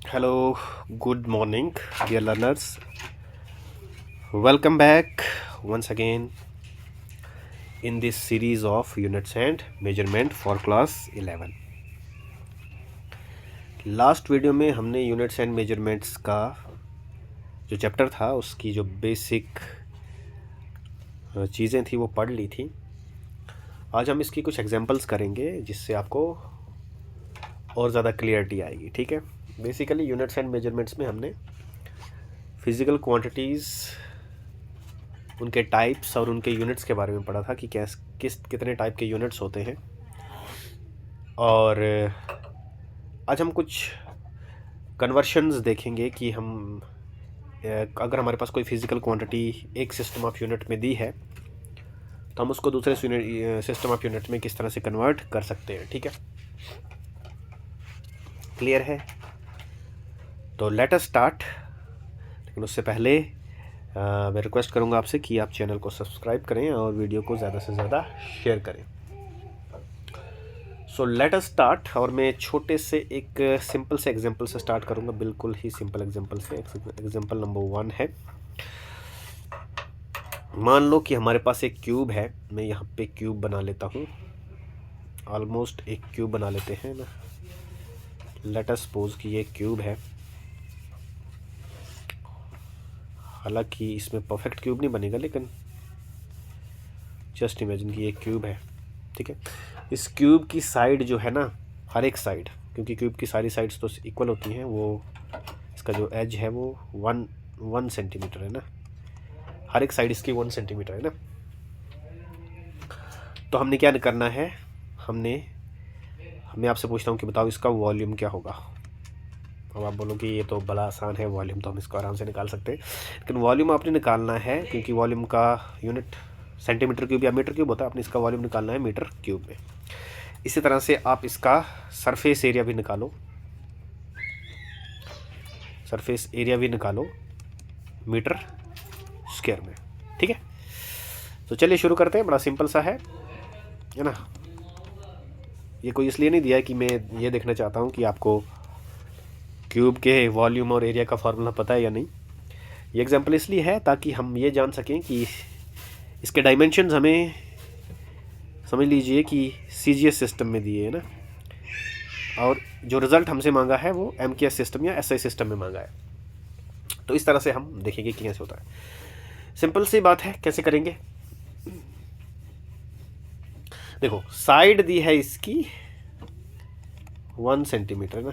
Hello, good morning, dear learners. Welcome back once again in this series of units and measurement for class 11. Last video में हमने units and measurements का जो chapter था उसकी जो basic चीज़ें थी वो पढ़ ली थी। आज हम इसकी कुछ एग्जांपल्स करेंगे जिससे आपको और ज़्यादा क्लियरिटी आएगी। ठीक है, बेसिकली यूनिट्स एंड मेजरमेंट्स में हमने फिज़िकल क्वांटिटीज़, उनके टाइप्स और उनके यूनिट्स के बारे में पढ़ा था कि कितने टाइप के यूनिट्स होते हैं। और आज हम कुछ कन्वर्शंस देखेंगे कि हम अगर हमारे पास कोई फिज़िकल क्वांटिटी एक सिस्टम ऑफ यूनिट में दी है तो हम उसको दूसरे सिस्टम ऑफ यूनिट में किस तरह से कन्वर्ट कर सकते हैं। ठीक है, क्लियर है? तो लेट अस स्टार्ट। लेकिन उससे पहले मैं रिक्वेस्ट करूंगा आपसे कि आप चैनल को सब्सक्राइब करें और वीडियो को ज़्यादा से ज़्यादा शेयर करें। So let us start. और मैं छोटे से एक सिंपल से एग्जांपल से स्टार्ट करूंगा, बिल्कुल ही सिंपल एग्जांपल से। एग्जांपल नंबर 1 है, मान लो कि हमारे पास एक क्यूब है। मैं यहाँ पे क्यूब बना लेता हूँ, ऑलमोस्ट एक क्यूब बना लेते हैं ना। लेट अस सपोज कि ये क्यूब है, हालांकि इसमें परफेक्ट क्यूब नहीं बनेगा, लेकिन जस्ट इमेजिन कि ये क्यूब है। ठीक है, इस क्यूब की साइड जो है ना, हर एक साइड, क्योंकि क्यूब की सारी साइड्स तो इक्वल होती हैं, वो इसका जो एज है वो 1 सेंटीमीटर है ना। हर एक साइड इसकी 1 सेंटीमीटर है ना। तो हमने क्या करना है, मैं आपसे पूछता हूँ कि बताओ इसका वॉल्यूम क्या होगा। अब आप बोलो कि ये तो बड़ा आसान है, वॉल्यूम तो हम इसको आराम से निकाल सकते हैं। लेकिन वॉल्यूम आपने निकालना है, क्योंकि वॉल्यूम का यूनिट सेंटीमीटर क्यूब या मीटर क्यूब होता है। आपने इसका वॉल्यूम निकालना है मीटर क्यूब में। इसी तरह से आप इसका सरफेस एरिया भी निकालो, सरफेस एरिया भी निकालो मीटर स्क्वायर में। ठीक है, तो चलिए शुरू करते हैं। बड़ा सिंपल सा है ना। ये कोई इसलिए नहीं दिया है कि मैं ये देखना चाहता हूँ कि आपको क्यूब के वॉल्यूम और एरिया का फार्मूला पता है या नहीं। ये एग्जांपल इसलिए है ताकि हम ये जान सकें कि इसके डायमेंशंस हमें समझ लीजिए कि सीजीएस सिस्टम में दिए है ना, और जो रिज़ल्ट हमसे मांगा है वो एमकेएस सिस्टम या एसआई सिस्टम में मांगा है। तो इस तरह से हम देखेंगे कि कैसे होता है। सिंपल सी बात है, कैसे करेंगे। देखो, साइड दी है इसकी 1 सेंटीमीटर ना,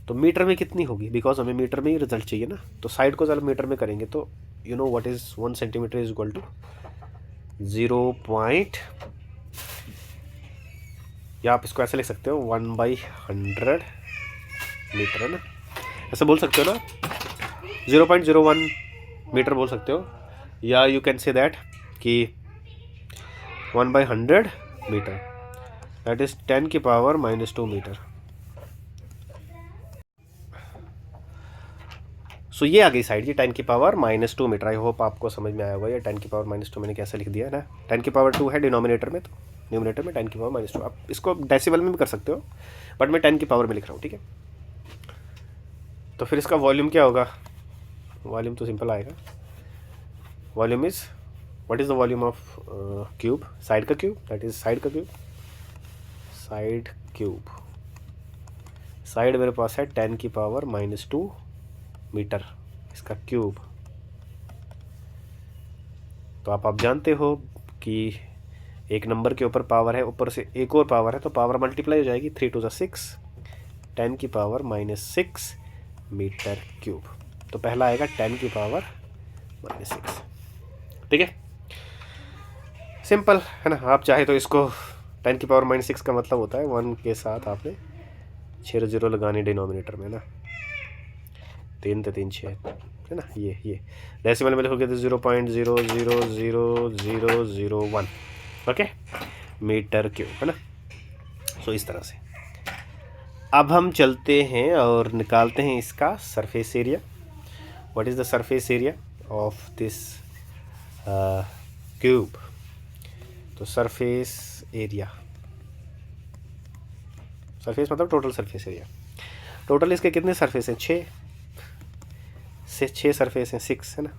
तो मीटर में कितनी होगी, बिकॉज हमें मीटर में ही रिजल्ट चाहिए ना। तो साइड को ज़रा मीटर में करेंगे तो you know what is 1 centimetre is equal to 0. या आप इसको ऐसे लिख सकते हो 1/100 मीटर है ना। ऐसे बोल सकते हो ना, 0.01 मीटर बोल सकते हो, या यू कैन से दैट कि 1/100 मीटर, दैट इज 10⁻⁻² मीटर। सो ये आ गई साइड की 10⁻⁻² मीटर। आई होप आपको समझ में आया होगा। ये 10⁻² मैंने कैसे लिख दिया है ना, 10⁻² है डिनोमिनेटर में, तो न्यूमिनेटर में 10⁻²। आप इसको डेसिबल में भी कर सकते हो, बट मैं 10 की पावर में लिख रहा हूँ। ठीक है, तो फिर इसका वॉल्यूम क्या होगा। वॉल्यूम तो सिंपल आएगा, volume is what is the volume of cube, side का क्यूब, दैट इज साइड का क्यूब। साइड क्यूब, साइड मेरे पास है 10⁻⁻² मीटर, इसका क्यूब। तो आप जानते हो कि एक नंबर के ऊपर पावर है, ऊपर से एक और पावर है, तो पावर मल्टीप्लाई हो जाएगी। 3 to the 6, 10⁻⁻6 मीटर क्यूब। तो पहला आएगा 10⁻⁻6। ठीक है, सिंपल है ना। आप चाहे तो इसको 10⁻⁻6 का मतलब होता है 1 के साथ आपने 6 0 लगाने डिनोमिनेटर में ना, 3 3 6 है ना। ये डेसिमल में लिखोगे तो 0.000001 ओके मीटर क्यूब है ना। सो इस तरह से अब हम चलते हैं और निकालते हैं इसका surface area. What is the surface area of this cube. तो सरफेस एरिया, सरफेस मतलब टोटल सरफेस एरिया। टोटल इसके कितने सरफेस हैं? 6 से 6 सरफेस हैं, 6 है ना,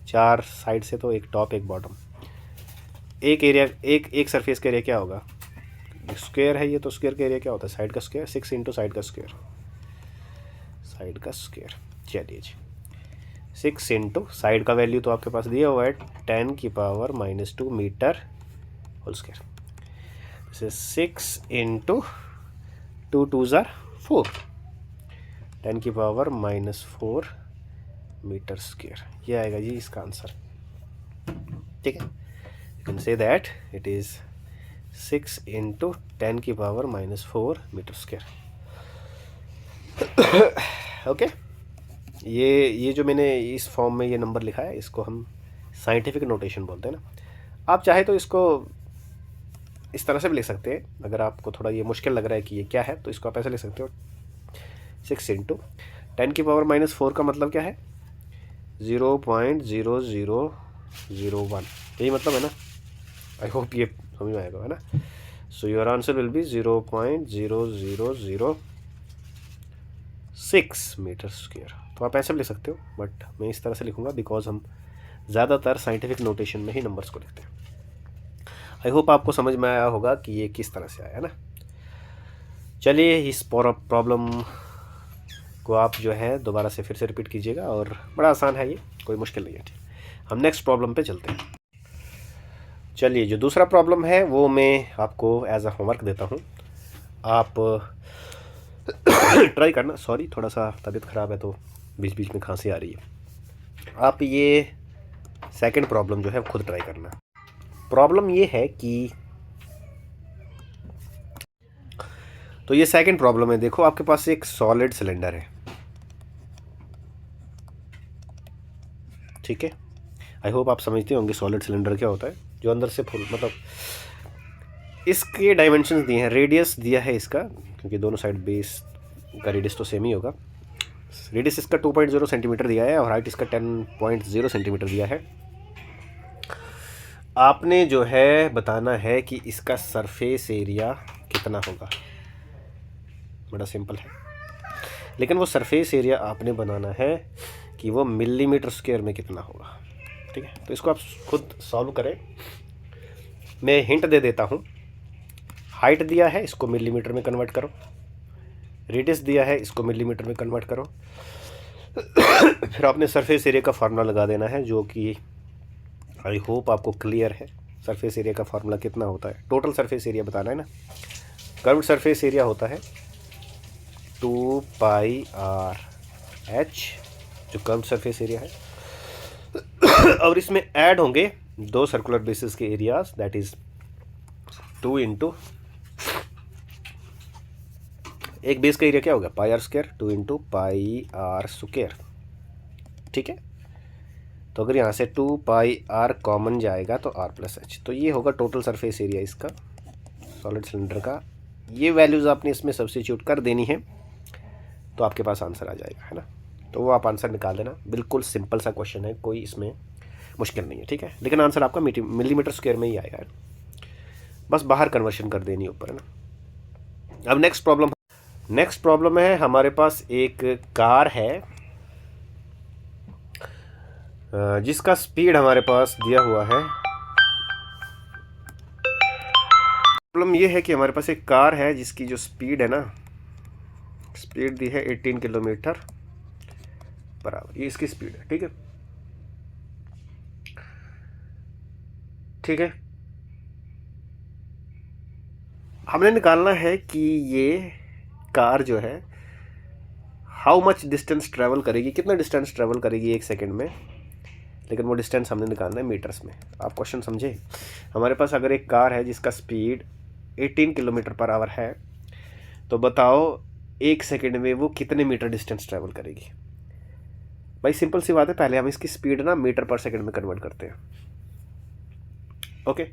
4 साइड से, तो एक टॉप एक बॉटम। एक एरिया, एक सरफेस का एरिया क्या होगा? स्क्वायर है ये, तो स्क्वायर का एरिया क्या होता है? साइड का स्क्वायर, 6 इंटू साइड का स्क्वायर, साइड का स्क्वायर। चलिए जी, 6 इंटू साइड का वैल्यू तो आपके पास दिया हुआ है 10⁻⁻² मीटर होल स्क्वायर। जैसे 6 into 2 2s are 4, 10⁻⁻4 metre square, ये आएगा जी इसका आंसर। ठीक है, you can say that it is 6 into 10⁻⁻4 metre square. Okay, ये जो मैंने इस फॉर्म में ये नंबर लिखा है, इसको हम साइंटिफिक नोटेशन बोलते हैं ना। आप चाहे तो इसको इस तरह से भी लिख सकते हैं, अगर आपको थोड़ा ये मुश्किल लग रहा है कि ये क्या है, तो इसको आप ऐसे लिख सकते हो, 6 इंटू 10⁻⁻4 का मतलब क्या है? 0.0001, यही मतलब है ना। आई होप ये समझ में आएगा, है ना। So your answer will be 0.0006 metre square. तो आप ऐसे भी लिख सकते हो, बट मैं इस तरह से लिखूंगा बिकॉज हम ज़्यादातर साइंटिफिक नोटेशन में ही नंबर्स को लिखते हैं। आई होप आपको समझ में आया होगा कि ये किस तरह से आया, है ना। चलिए, इस प्रॉब्लम को आप जो है दोबारा से फिर से रिपीट कीजिएगा, और बड़ा आसान है ये, कोई मुश्किल नहीं है। ठीक, हम नेक्स्ट प्रॉब्लम पे चलते हैं। चलिए, जो दूसरा प्रॉब्लम है वो मैं आपको एज अ होमवर्क देता हूँ, आप ट्राई करना। सॉरी, थोड़ा सा तबीयत ख़राब है तो बीच बीच में खांसी आ रही है। आप ये सेकंड प्रॉब्लम जो है खुद ट्राई करना। प्रॉब्लम ये है कि, तो ये सेकंड प्रॉब्लम है। देखो, आपके पास एक सॉलिड सिलेंडर है, ठीक है। आई होप आप समझते होंगे सॉलिड सिलेंडर क्या होता है, जो अंदर से फुल, मतलब इसके डायमेंशंस दिए हैं, रेडियस दिया है इसका, क्योंकि दोनों साइड बेस का रेडियस तो सेम ही होगा। रेडियस इसका 2.0 सेंटीमीटर दिया है और हाइट इसका 10.0 सेंटीमीटर दिया है। आपने जो है बताना है कि इसका सरफेस एरिया कितना होगा। बड़ा सिंपल है, लेकिन वो सरफेस एरिया आपने बनाना है कि वो मिलीमीटर स्क्वायर में कितना होगा। ठीक है, तो इसको आप खुद सॉल्व करें। मैं हिंट दे देता हूँ। हाइट दिया है, इसको मिलीमीटर में कन्वर्ट करो। रेडियस दिया है, इसको मिलीमीटर में कन्वर्ट करो। फिर आपने सरफेस एरिया का फार्मूला लगा देना है, जो कि आई होप आपको क्लियर है। सरफेस एरिया का फार्मूला कितना होता है? टोटल सरफेस एरिया बताना है ना। कर्व्ड सरफेस एरिया होता है 2πr/h, जो कर्व्ड सरफेस एरिया है। और इसमें ऐड होंगे 2 सर्कुलर बेसिस के एरियाज, दैट इज 2 इंटू एक बेस का एरिया क्या होगा? πr², 2 into πr²। ठीक है, तो अगर यहाँ से 2πr कॉमन जाएगा तो r+h, तो ये होगा टोटल सरफेस एरिया इसका सॉलिड सिलेंडर का। ये वैल्यूज़ आपने इसमें सब्स्टिट्यूट कर देनी है, तो आपके पास आंसर आ जाएगा, है ना। तो वो आप आंसर निकाल देना। बिल्कुल सिंपल सा क्वेश्चन है, कोई इसमें मुश्किल नहीं है, ठीक है। लेकिन आंसर आपका मिलीमीटर स्क्वायर में ही आएगा, है ना? बस बाहर कन्वर्शन कर देनी ऊपर, है ना। अब नेक्स्ट प्रॉब्लम है, हमारे पास एक कार है जिसका स्पीड हमारे पास दिया हुआ है। प्रॉब्लम ये है कि हमारे पास एक कार है जिसकी जो स्पीड है ना, स्पीड दी है 18 किलोमीटर पर आवर। ये इसकी स्पीड है, ठीक है। ठीक है, हमने निकालना है कि ये कार जो है हाउ मच डिस्टेंस ट्रैवल करेगी, कितना डिस्टेंस ट्रैवल करेगी 1 सेकेंड में। लेकिन वो डिस्टेंस हमने निकालना है मीटर्स में। आप क्वेश्चन समझे? हमारे पास अगर एक कार है जिसका स्पीड 18 किलोमीटर पर आवर है, तो बताओ 1 सेकेंड में वो कितने मीटर डिस्टेंस ट्रैवल करेगी। भाई सिंपल सी बात है, पहले हम इसकी स्पीड ना मीटर पर सेकेंड में कन्वर्ट करते हैं। ओके,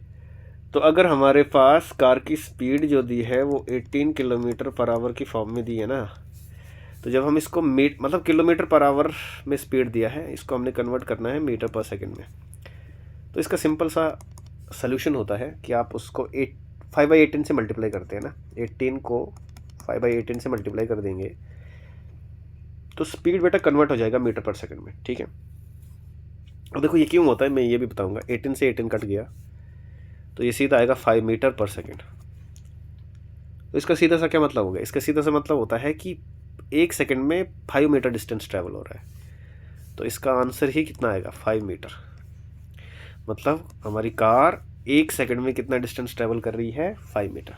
तो अगर हमारे पास कार की स्पीड जो दी है वो 18 किलोमीटर पर आवर की फॉर्म में दी है ना, तो जब हम इसको मतलब किलोमीटर पर आवर में स्पीड दिया है, इसको हमने कन्वर्ट करना है मीटर पर सेकंड में। तो इसका सिंपल सा सल्यूशन होता है कि आप उसको 5/18 से मल्टीप्लाई करते हैं ना। 18 को 5/18 से मल्टीप्लाई कर देंगे तो स्पीड बेटा कन्वर्ट हो जाएगा मीटर पर सेकंड में, ठीक है। अब देखो ये क्यों होता है मैं ये भी बताऊंगा। 18 से 18 कट गया तो ये सीधा आएगा 5 मीटर पर सेकंड। तो इसका सीधा सा क्या मतलब हो गया, इसका सीधा सा मतलब होता है कि 1 सेकंड में 5 मीटर डिस्टेंस ट्रैवल हो रहा है। तो इसका आंसर ही कितना आएगा, 5 मीटर। मतलब हमारी कार 1 सेकंड में कितना डिस्टेंस ट्रैवल कर रही है, 5 मीटर।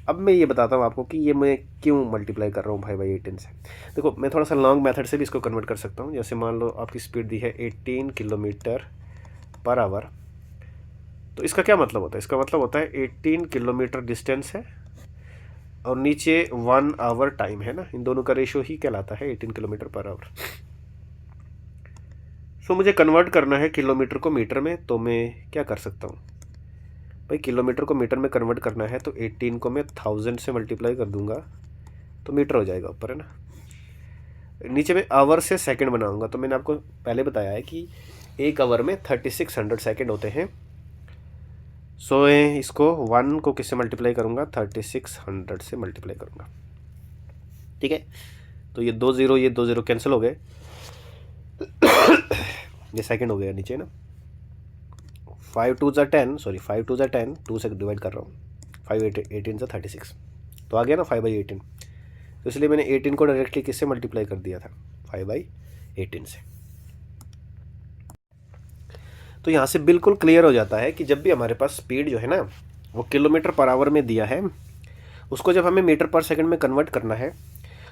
अब मैं ये बताता हूँ आपको कि ये मैं क्यों मल्टीप्लाई कर रहा हूँ 5/18 से। देखो मैं थोड़ा सा लॉन्ग मेथड से भी इसको कन्वर्ट कर सकता हूँ। जैसे मान लो आपकी स्पीड दी है 18 किलोमीटर पर आवर, तो इसका क्या मतलब होता है, इसका मतलब होता है 18 किलोमीटर डिस्टेंस है और नीचे 1 आवर टाइम है ना, इन दोनों का रेशो ही कहलाता है 18 किलोमीटर पर आवर। सो मुझे कन्वर्ट करना है किलोमीटर को मीटर में, तो मैं क्या कर सकता हूँ भाई, किलोमीटर को मीटर में कन्वर्ट करना है तो 18 को मैं 1000 से मल्टीप्लाई कर दूंगा तो मीटर हो जाएगा ऊपर, है ना। नीचे में आवर से सेकंड बनाऊंगा, तो मैंने आपको पहले बताया है कि एक आवर में 3600 सेकंड होते हैं। सो इसको 1 को किससे मल्टीप्लाई करूंगा, 3600 से मल्टीप्लाई करूंगा, ठीक है। तो ये 2 0 ये 2 0 कैंसिल हो गए ये सेकंड हो गया नीचे ना। 5 2 10, सॉरी 5 2 10, 2 से डिवाइड कर रहा हूँ, 5 18 से 36, तो आ गया ना 5/18। तो इसलिए मैंने 18 को डायरेक्टली किससे मल्टीप्लाई कर दिया था, 5/18 से। तो यहाँ से बिल्कुल क्लियर हो जाता है कि जब भी हमारे पास स्पीड जो है ना वो किलोमीटर पर आवर में दिया है, उसको जब हमें मीटर पर सेकंड में कन्वर्ट करना है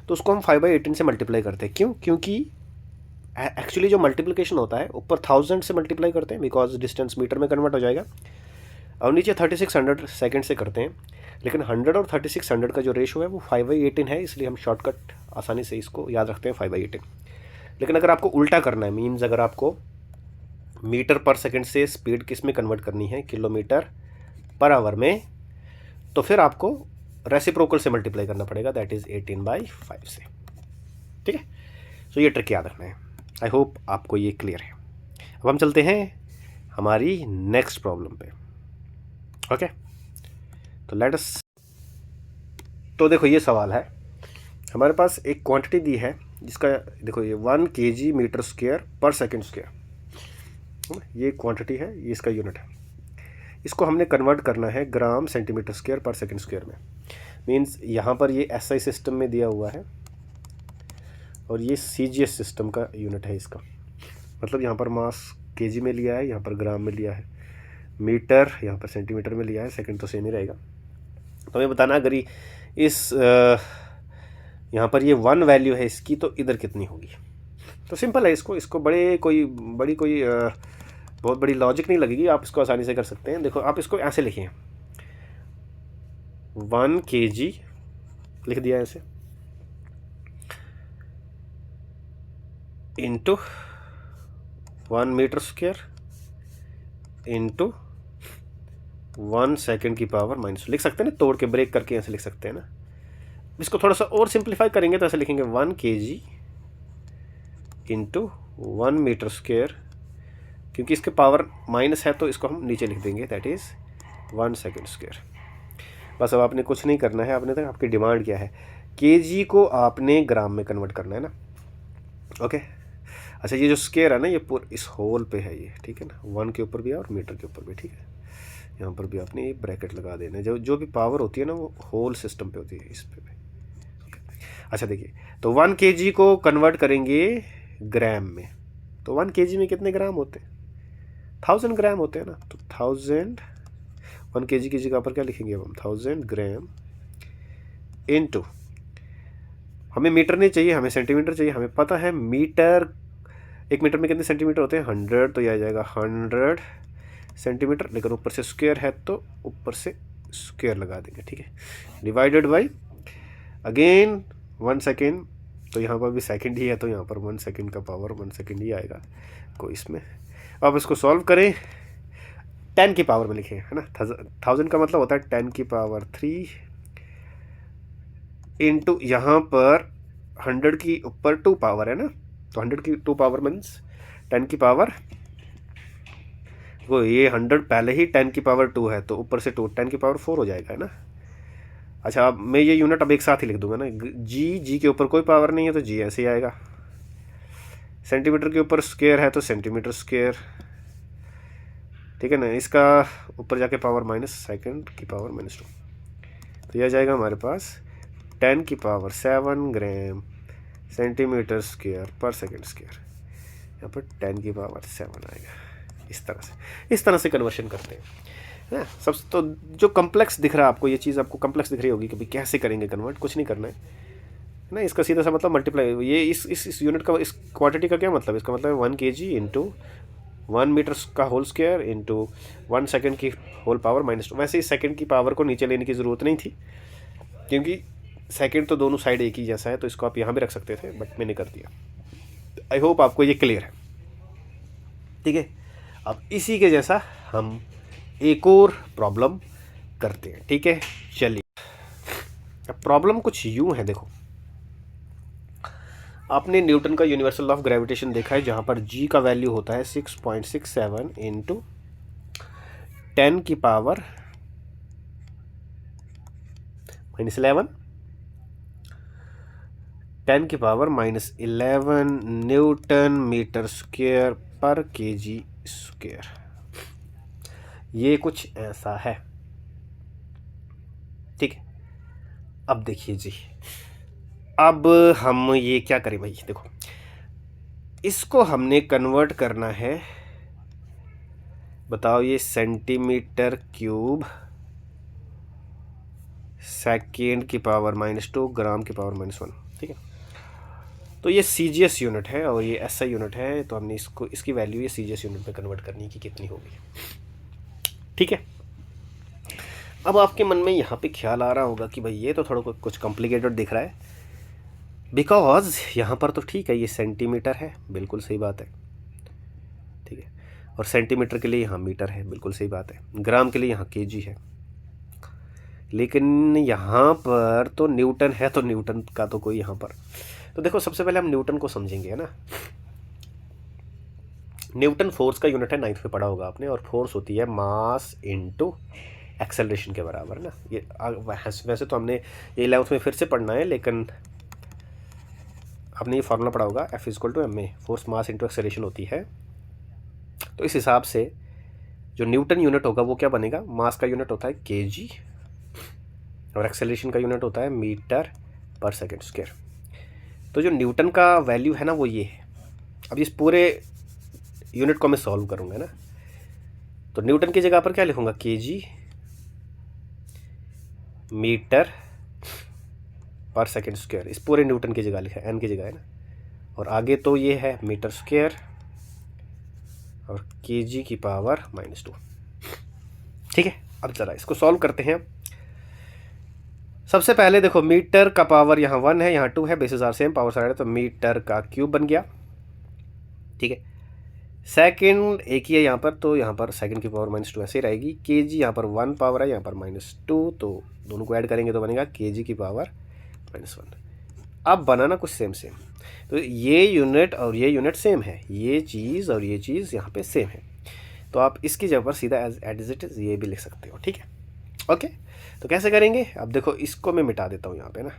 तो उसको हम 5/18 से मल्टीप्लाई करते हैं। क्यों, क्योंकि एक्चुअली जो मल्टीप्लिकेशन होता है ऊपर 1000 से मल्टीप्लाई करते हैं बिकॉज डिस्टेंस मीटर में कन्वर्ट हो जाएगा, और नीचे 3600 सेकंड से करते हैं। लेकिन 100 और 3600 का जो रेशो है वो 5/18 है, इसलिए हम शॉर्टकट आसानी से इसको याद रखते हैं 5/18। लेकिन अगर आपको उल्टा करना है, मीन्स अगर आपको मीटर पर सेकंड से स्पीड किस में कन्वर्ट करनी है, किलोमीटर पर आवर में, तो फिर आपको रेसिप्रोकल से मल्टीप्लाई करना पड़ेगा, दैट इज़ 18/5 से, ठीक है। तो ये ट्रिक याद रखना है। आई होप आपको ये क्लियर है। अब हम चलते हैं हमारी नेक्स्ट प्रॉब्लम पे, ओके। तो लेट अस, तो देखो ये सवाल है, हमारे पास एक क्वांटिटी दी है जिसका देखो ये 1 kg मीटर स्क्वायर पर सेकंड स्क्वायर, ये क्वांटिटी है, ये इसका यूनिट है। इसको हमने कन्वर्ट करना है ग्राम सेंटीमीटर स्क्वायर पर सेकंड स्क्वायर में। मींस यहाँ पर ये SI सिस्टम में दिया हुआ है और ये CGS सिस्टम का यूनिट है इसका। मतलब यहाँ पर मास kg में लिया है, यहाँ पर ग्राम में लिया है, मीटर यहाँ पर सेंटीमीटर में लिया है, सेकंड तो सेम ही रहेगा। तो हमें बताना अगर इस यहाँ पर ये 1 वैल्यू है इसकी, तो इधर कितनी होगी। तो सिंपल है, इसको बहुत बड़ी लॉजिक नहीं लगेगी, आप इसको आसानी से कर सकते हैं। देखो आप इसको ऐसे लिखें, 1 kg लिख दिया ऐसे, into 1 metre square into 1 second की पावर माइनस, लिख सकते हैं ना, तोड़ के ब्रेक करके ऐसे लिख सकते हैं ना। इसको थोड़ा सा और सिंप्लीफाई करेंगे तो ऐसे लिखेंगे 1 kg इंटू 1 मीटर स्क्वायर, क्योंकि इसके पावर माइनस है तो इसको हम नीचे लिख देंगे, दैट इज़ 1 सेकेंड स्क्वायर। बस अब आपने कुछ नहीं करना है, आपने तो आपकी डिमांड क्या है, kg को आपने ग्राम में कन्वर्ट करना है ना, ओके। अच्छा ये जो स्क्वायर है ना ये पूरा इस होल पे है ये, ठीक है ना, 1 के ऊपर भी है और मीटर के ऊपर भी, ठीक है। यहाँ पर भी आपने ये ब्रैकेट लगा देना है, जो भी पावर होती है ना वो होल सिस्टम पे होती है, इस पे भी। अच्छा देखिए, तो 1 kg को कन्वर्ट करेंगे ग्राम में, तो 1 kg में कितने ग्राम होते हैं, 1000 ग्राम होते हैं ना। तो 1000, 1 kg की जगह पर क्या लिखेंगे हम, 1000 ग्राम इनटू, हमें मीटर नहीं चाहिए, हमें सेंटीमीटर चाहिए। हमें पता है मीटर, 1 मीटर में कितने सेंटीमीटर होते हैं, 100, तो यह आ जाएगा 100 सेंटीमीटर। लेकिन ऊपर से स्क्वायर है तो ऊपर से स्क्वायर लगा देंगे, ठीक है, डिवाइडेड बाई अगेन 1 सेकेंड, तो यहाँ पर भी सेकंड ही है तो यहाँ पर 1 सेकेंड का पावर 1 सेकेंड ही आएगा को इसमें। अब इसको सॉल्व करें, 10 की पावर में लिखें, है ना, 1000 का मतलब होता है 10 की पावर 3 इंटू यहाँ पर 100 की ऊपर 2 पावर है ना, तो 100 की 2 पावर मीन्स 10 की पावर, वो ये 100 पहले ही 10 की पावर 2 है तो ऊपर से 2 10 की पावर 4 हो जाएगा, है ना। अच्छा, अब मैं ये यूनिट अब एक साथ ही लिख दूंगा ना, जी के ऊपर कोई पावर नहीं है तो जी ऐसे ही आएगा, सेंटीमीटर के ऊपर स्क्वायर है तो सेंटीमीटर स्क्वायर, ठीक है ना। इसका ऊपर जाके पावर माइनस सेकंड की पावर -2, तो यह जाएगा हमारे पास 10 की पावर 7 ग्राम सेंटीमीटर स्क्वायर पर सेकंड स्क्वायर, यहाँ पर 10 की पावर 7 आएगा। इस तरह से कन्वर्शन करते हैं ना। सब तो जो कम्प्लेक्स दिख रहा है आपको, ये चीज़ आपको कम्प्लेक्स दिख रही होगी कि भाई कैसे करेंगे कन्वर्ट, कुछ नहीं करना है ना। इसका सीधा सा मतलब मल्टीप्लाई, ये इस यूनिट का, इस क्वांटिटी का क्या मतलब, इसका मतलब 1 kg इंटू 1 मीटर का होल स्क्वायर इंटू 1 सेकेंड की होल पावर -2। वैसे इस सेकेंड की पावर को नीचे लेने की ज़रूरत नहीं थी, क्योंकि सेकेंड तो दोनों साइड एक ही जैसा है, तो इसको आप यहाँ भी रख सकते थे, बट मैंने कर दिया। आई होप आपको ये क्लियर है, ठीक है। अब इसी के जैसा हम एक और प्रॉब्लम करते हैं, ठीक है। चलिए, अब प्रॉब्लम कुछ यूं है, देखो आपने न्यूटन का यूनिवर्सल ऑफ ग्रेविटेशन देखा है, जहाँ पर जी का वैल्यू होता है 6.67 इंटू 10 की पावर -11, 10 की पावर -11 न्यूटन मीटर स्क्वायर पर केजी स्क्वायर। ये कुछ ऐसा है, ठीक है। अब देखिए जी, अब हम ये क्या करें भाई, देखो इसको हमने कन्वर्ट करना है, बताओ ये सेंटीमीटर क्यूब सेकेंड की पावर -2 ग्राम की पावर -1, ठीक है। तो ये CGS यूनिट है और ये SI यूनिट है, तो हमने इसको, इसकी वैल्यू ये CGS यूनिट में कन्वर्ट करनी है कि कितनी होगी, ठीक है। अब आपके मन में यहाँ पे ख्याल आ रहा होगा कि भाई ये तो थोड़ा कुछ कॉम्प्लिकेटेड दिख रहा है, बिकॉज यहाँ पर तो ठीक है ये सेंटीमीटर है, बिल्कुल सही बात है, ठीक है। और सेंटीमीटर के लिए यहाँ मीटर है, बिल्कुल सही बात है। ग्राम के लिए यहाँ केजी है, लेकिन यहाँ पर तो न्यूटन है, तो न्यूटन का तो कोई यहाँ पर, तो देखो सबसे पहले हम न्यूटन को समझेंगे, है ना। न्यूटन फोर्स का यूनिट है, 9th में पढ़ा होगा आपने, और फोर्स होती है मास इनटू एक्सेलरेशन के बराबर ना। ये वैसे तो हमने ये 11th में फिर से पढ़ना है, लेकिन आपने ये फार्मूला पढ़ा होगा, F=ma, force mass into acceleration होती है। तो इस हिसाब से जो न्यूटन यूनिट होगा वो क्या बनेगा, मास का यूनिट होता है kg और एक्सेलरेशन का यूनिट होता है मीटर पर सेकेंड स्क्वायर। तो जो न्यूटन का वैल्यू है ना वो ये है। अब इस पूरे यूनिट को मैं सॉल्व करूँगा ना, तो न्यूटन की जगह पर क्या लिखूँगा, kg मीटर पर सेकेंड स्क्वायर, इस पूरे न्यूटन की जगह लिखा है, n की जगह है ना, और आगे तो ये है मीटर स्क्वायर और kg की पावर -2, ठीक है। अब ज़रा इसको सॉल्व करते हैं। सबसे पहले देखो मीटर का पावर यहाँ 1 है, यहाँ 2 है, basis are same, power side है, तो मीटर का क्यूब बन गया, ठीक है। सेकंड एक ही है यहाँ पर, तो यहाँ पर सेकंड की पावर -2 ऐसे ही रहेगी। केजी यहाँ पर 1 पावर है, यहाँ पर -2, तो दोनों को ऐड करेंगे तो बनेगा केजी की पावर -1। अब बनाना कुछ सेम, तो ये यूनिट और ये यूनिट सेम है, ये चीज़ और ये चीज़ यहाँ पे सेम है, तो आप इसकी जगह पर सीधा एज इट इज़ ये भी लिख सकते हो, ठीक है। ओके, तो कैसे करेंगे, अब देखो इसको मैं मिटा देता हूँ यहाँ पे ना,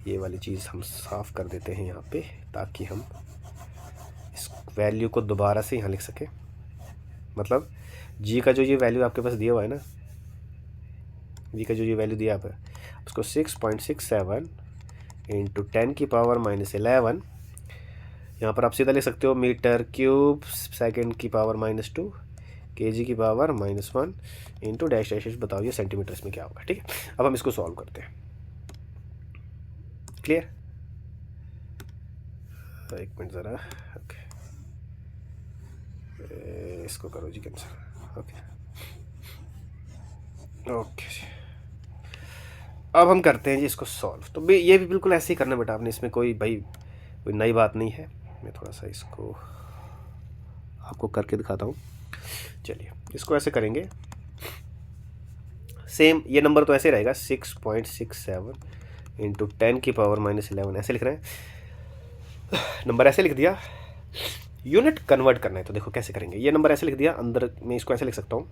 ये वाली चीज़ हम साफ़ कर देते हैं यहाँ पे, ताकि हम इस वैल्यू को दोबारा से यहाँ लिख सकें। मतलब जी का जो ये वैल्यू आपके पास दिया हुआ है ना, जी का जो ये वैल्यू दिया है उसको 6.67 इंटू 10 की पावर -11, यहाँ पर आप सीधा लिख सकते हो मीटर क्यूब सेकंड की पावर -2 केजी की पावर -1 इंटू डैश डैश, बताओ ये सेंटीमीटर्स में क्या होगा, ठीक है। अब हम इसको सॉल्व करते हैं, क्लियर। एक मिनट ज़रा, ओके, इसको करो जी कैंसिल, ओके ओके। अब हम करते हैं जी इसको सॉल्व, तो ये भी बिल्कुल ऐसे ही करना बेटा आपने, इसमें कोई भाई कोई नई बात नहीं है। मैं थोड़ा सा इसको आपको करके दिखाता हूँ। चलिए इसको ऐसे करेंगे, सेम ये नंबर तो ऐसे रहेगा 6.67 इंटू 10 की पावर -11, ऐसे लिख रहे हैं, नंबर ऐसे लिख दिया। यूनिट कन्वर्ट करना है तो देखो कैसे करेंगे, ये नंबर ऐसे लिख दिया, अंदर मैं इसको ऐसे लिख सकता हूँ,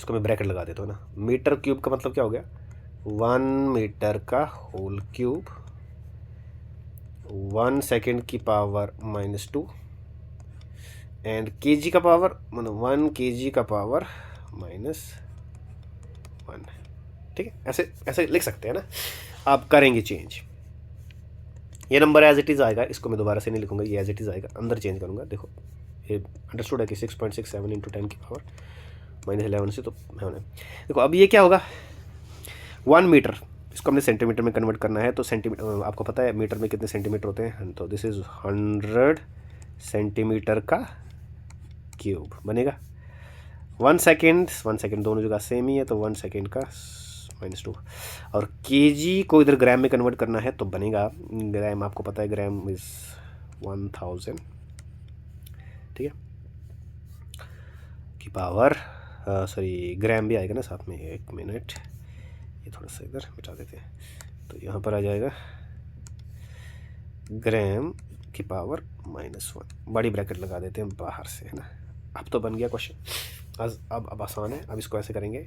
इसको मैं ब्रैकेट लगा देता हूँ ना। मीटर क्यूब का मतलब क्या हो गया, 1 मीटर का होल क्यूब 1 सेकेंड की पावर -2 एंड केजी का पावर मतलब 1 केजी का पावर -1। ठीक है, ऐसे ऐसे लिख सकते हैं ना। आप करेंगे चेंज, ये नंबर एज इट इज़ आएगा, इसको मैं दोबारा से नहीं लिखूंगा, ये एज इट इज़ आएगा, अंदर चेंज करूंगा। देखो ये अंडरस्टूड है कि 6.67 × 10 की पावर -11 से तो होना है। देखो अब ये क्या होगा, 1 मीटर, इसको हमने सेंटीमीटर में कन्वर्ट करना है। तो सेंटीमीटर आपको पता है मीटर में कितने सेंटीमीटर होते हैं, तो दिस इज़ 100 सेंटीमीटर का क्यूब बनेगा। 1 सेकेंड दोनों जगह सेम ही है, तो 1 सेकेंड का -2। और केजी को इधर ग्राम में कन्वर्ट करना है तो बनेगा, ग्राम आपको पता है ग्राम इज़ 1000, ठीक है, की पावर सॉरी ग्राम भी आएगा ना साथ में, 1 मिनट, ये थोड़ा सा इधर मिटा देते हैं, तो यहाँ पर आ जाएगा ग्राम की पावर -1, बड़ी ब्रैकेट लगा देते हैं बाहर से, है ना। अब तो बन गया क्वेश्चन, अब आसान है। अब इसको ऐसे करेंगे,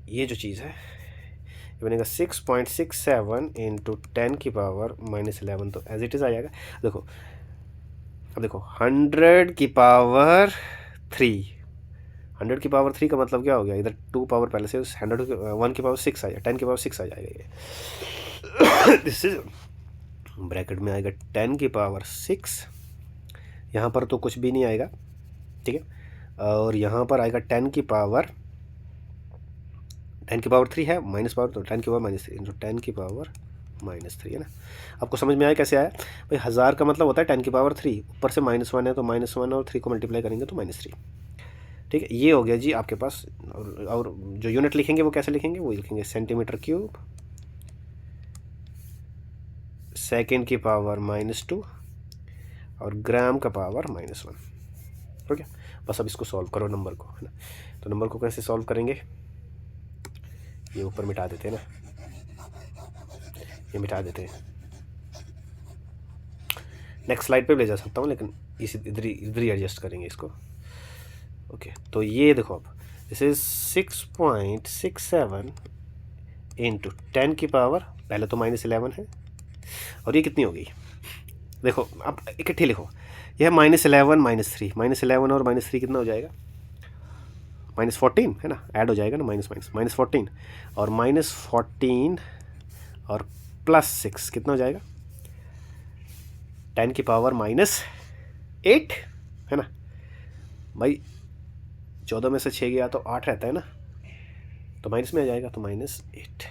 ये जो चीज़ है ये बनेगा 6.67 × 10 की पावर -11, तो एज इट इज़ आ जाएगा। देखो अब देखो 100 की पावर 3, 100 की पावर 3 का मतलब क्या हो गया, इधर 2 पावर पहले से 100 1 की पावर 6 आ जाएगा, 10 की पावर 6 आ जाएगा ये। दिस इज ब्रैकेट में आएगा 10 की पावर 6, यहाँ पर तो कुछ भी नहीं आएगा, ठीक है, और यहाँ पर आएगा 10 की पावर 3 है, माइनस पावर, तो 10 की पावर -3 × 10 की पावर -3 है ना। आपको समझ में आया कैसे आया भाई, 1000 का मतलब होता है 10 की पावर 3, ऊपर से -1 है तो -1 और 3 को मल्टीप्लाई करेंगे तो -3, ठीक है। ये हो गया जी आपके पास। और जो यूनिट लिखेंगे वो कैसे लिखेंगे, वो लिखेंगे सेंटीमीटर क्यूब सेकेंड की पावर -2 और ग्राम का पावर -1, ठीक है। बस अब इसको सॉल्व करो नंबर को, है ना। तो नंबर को कैसे सॉल्व करेंगे, ये ऊपर मिटा देते हैं ना, ये मिटा देते हैं, नेक्स्ट स्लाइड पे ले जा सकता हूँ लेकिन इस इधर ही एडजस्ट करेंगे इसको। ओके, तो ये देखो अब दिस इज 6.67 × 10 की पावर, पहले तो -11 है, और ये कितनी होगी, देखो अब इकट्ठे लिखो, यह -11 -3, -11 और -3 कितना हो जाएगा, -14 है ना, ऐड हो जाएगा ना, -14 और -14 और +6 कितना हो जाएगा, 10 की पावर -8 है ना भाई। 14 में से 6 गया तो 8 रहता है ना, तो माइनस में आ जाएगा, तो -8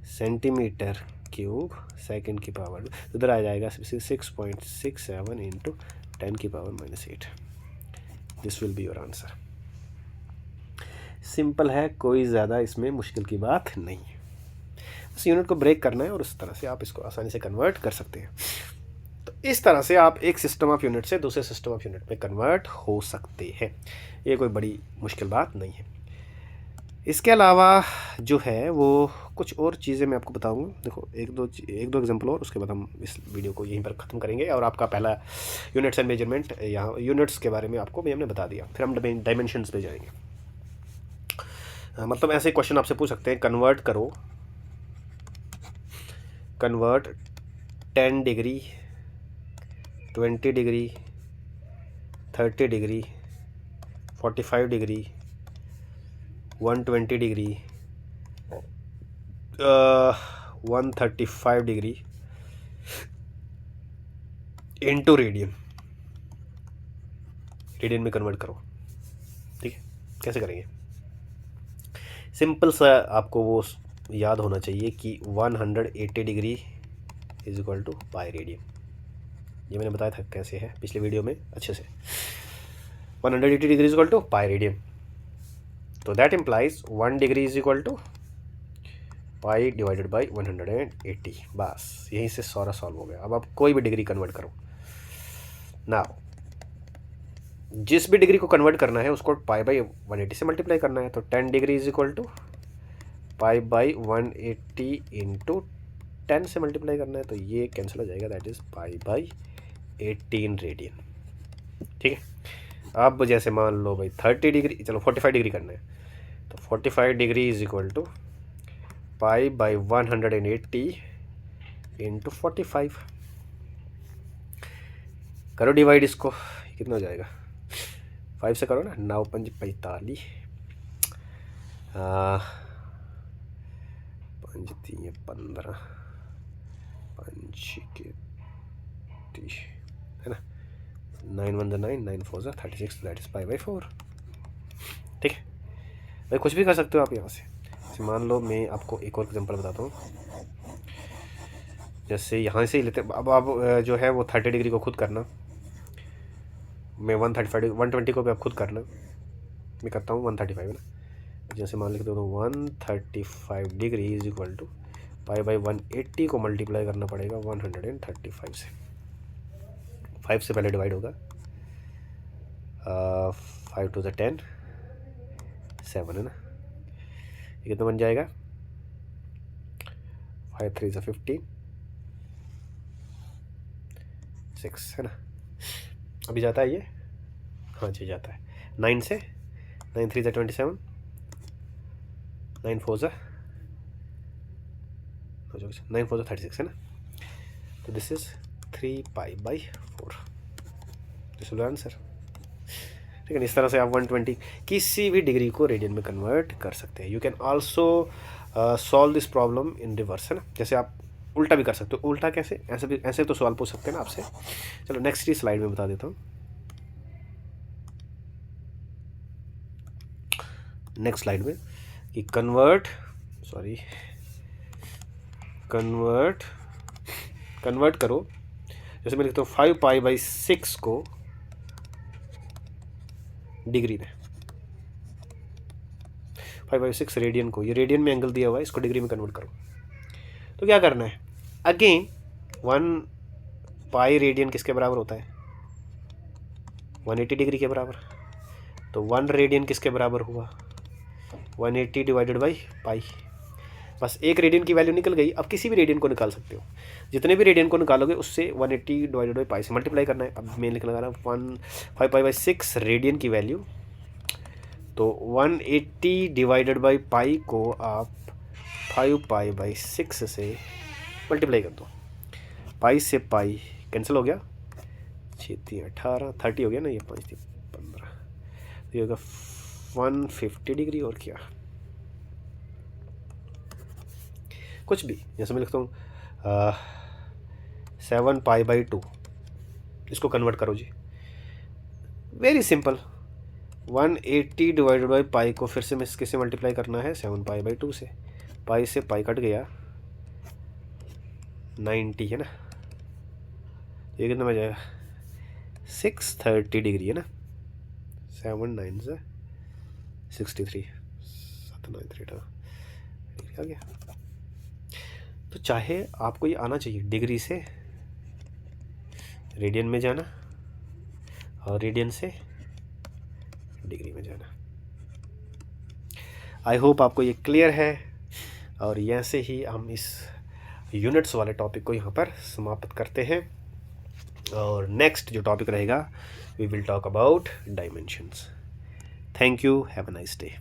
सेंटीमीटर क्यूब सेकंड की पावर, इधर आ जाएगा 6.67 × 10 की power -8। This will be your answer. Simple है, कोई ज़्यादा इसमें मुश्किल की बात नहीं है, बस यूनिट को ब्रेक करना है और उस तरह से आप इसको आसानी से कन्वर्ट कर सकते हैं। तो इस तरह से आप एक सिस्टम ऑफ यूनिट से दूसरे सिस्टम ऑफ यूनिट में कन्वर्ट हो सकते हैं, ये कोई बड़ी मुश्किल बात नहीं है। इसके अलावा जो है वो कुछ और चीज़ें मैं आपको बताऊंगा। देखो एक दो एग्जांपल और, उसके बाद हम इस वीडियो को यहीं पर ख़त्म करेंगे। और आपका पहला यूनिट्स एंड मेजरमेंट, यहाँ यूनिट्स के बारे में आपको भी हमने बता दिया, फिर हम डायमेंशंस पे जाएंगे। मतलब ऐसे क्वेश्चन आपसे पूछ सकते हैं, कन्वर्ट करो, convert 10 degree 20 degree 30 degree 45 degree 120 degree 135 degree into radian में कन्वर्ट करो, ठीक है। कैसे करेंगे, सिंपल सा आपको वो याद होना चाहिए कि 180 degree is equal to pi radian. ये मैंने बताया था कैसे है पिछले वीडियो में अच्छे से। 180 degree is equal to pi radian, तो that implies 1 degree is equal to pi divided by 180। बस यहीं से सारा सॉल्व हो गया। अब आप कोई भी डिग्री कन्वर्ट करो ना, जिस भी डिग्री को कन्वर्ट करना है उसको पाई बाई 180 से मल्टीप्लाई करना है। तो 10 degree is equal to pi by 180 into 10 से मल्टीप्लाई करना है, तो ये कैंसिल हो जाएगा, that is pi by 18 radian, ठीक है। अब जैसे मान लो भाई 30 डिग्री, चलो 45 डिग्री करना है, तो 45 degree is equal to pi by 180 into 45। करो डिवाइड इसको, कितना हो जाएगा, 5 से करो ना, 9 5 45, 5 3 15, 5 के 30 है ना, 9 1 9, 9 4 36, दैट इज पाई बाई 4। ठीक है भाई, कुछ भी कर सकते हो आप यहाँ से। मान लो मैं आपको एक और एग्जांपल बताता हूँ, जैसे यहाँ से ही लेते, अब आप जो है वो 30 डिग्री को खुद करना, मैं 120 को भी आप खुद करना, मैं करता हूँ 135 है ना। जैसे मान लिखते हो तो 135 degree is equal to pi by 180 को मल्टीप्लाई करना पड़ेगा 135 से। 5 से पहले डिवाइड होगा, 5 2 10, 7 है ना, ये कितना बन जाएगा, 5 3 15, 6 है ना। अभी जाता है ये, हाँ जी जाता है, 9 से, 9 3 27, 9 4 9 4 36 है ना। तो this is 3 pi by 4, this will answer. ठीक है, इस तरह से आप 120 किसी भी डिग्री को रेडियन में कन्वर्ट कर सकते हैं। You can also solve this problem in reverse, है ना, जैसे आप उल्टा भी कर सकते हो। उल्टा कैसे, ऐसे भी, ऐसे तो सवाल पूछ सकते हैं ना आपसे। चलो नेक्स्ट ही स्लाइड में बता देता हूँ। नेक्स्ट स्लाइड में कि कन्वर्ट करो। जैसे मैं लिखता हूँ 5 पाई बाई 6 को डिग्री में, 5 बाई 6 रेडियन को, ये रेडियन में एंगल दिया हुआ है, इसको डिग्री में कन्वर्ट करो। तो क्या करना है, अगेन 1 पाई रेडियन किसके बराबर होता है, 180 डिग्री के बराबर। तो 1 रेडियन किसके बराबर हुआ, 180 डिवाइडेड बाई पाई। बस एक रेडियन की वैल्यू निकल गई। अब किसी भी रेडियन को निकाल सकते हो, जितने भी रेडियन को निकालोगे उससे 180 डिवाइडेड बाई पाई से मल्टीप्लाई करना है। अब मैं लिखने लगा रहा हूँ 5 पाई बाई 6 रेडियन की वैल्यू, तो 180 डिवाइडेड बाई पाई को आप 5 पाई बाई 6 से मल्टीप्लाई कर दो। पाई से पाई कैंसिल हो गया, 6 3 18, 30 हो गया ना, ये 5 3 15, तो ये होगा 150 डिग्री। और क्या, कुछ भी, जैसे मैं लिखता हूँ 7 पाई बाई 2, इसको कन्वर्ट करो जी, very simple. 180 divided by pi को फिर से मैं किससे मल्टीप्लाई करना है, 7 पाई बाई 2 से। पाई से पाई कट गया, 90 है ना, ये कितना बन जाएगा, 630 डिग्री है ना, 7 9 से 63, 7 9 3 डिग्री आ गया। तो चाहे आपको ये आना चाहिए डिग्री से रेडियन में जाना और रेडियन से डिग्री में जाना। आई होप आपको ये क्लियर है, और ऐसे ही हम इस यूनिट्स वाले टॉपिक को यहाँ पर समाप्त करते हैं। और नेक्स्ट जो टॉपिक रहेगा, we will talk about dimensions. Thank you, have a nice day.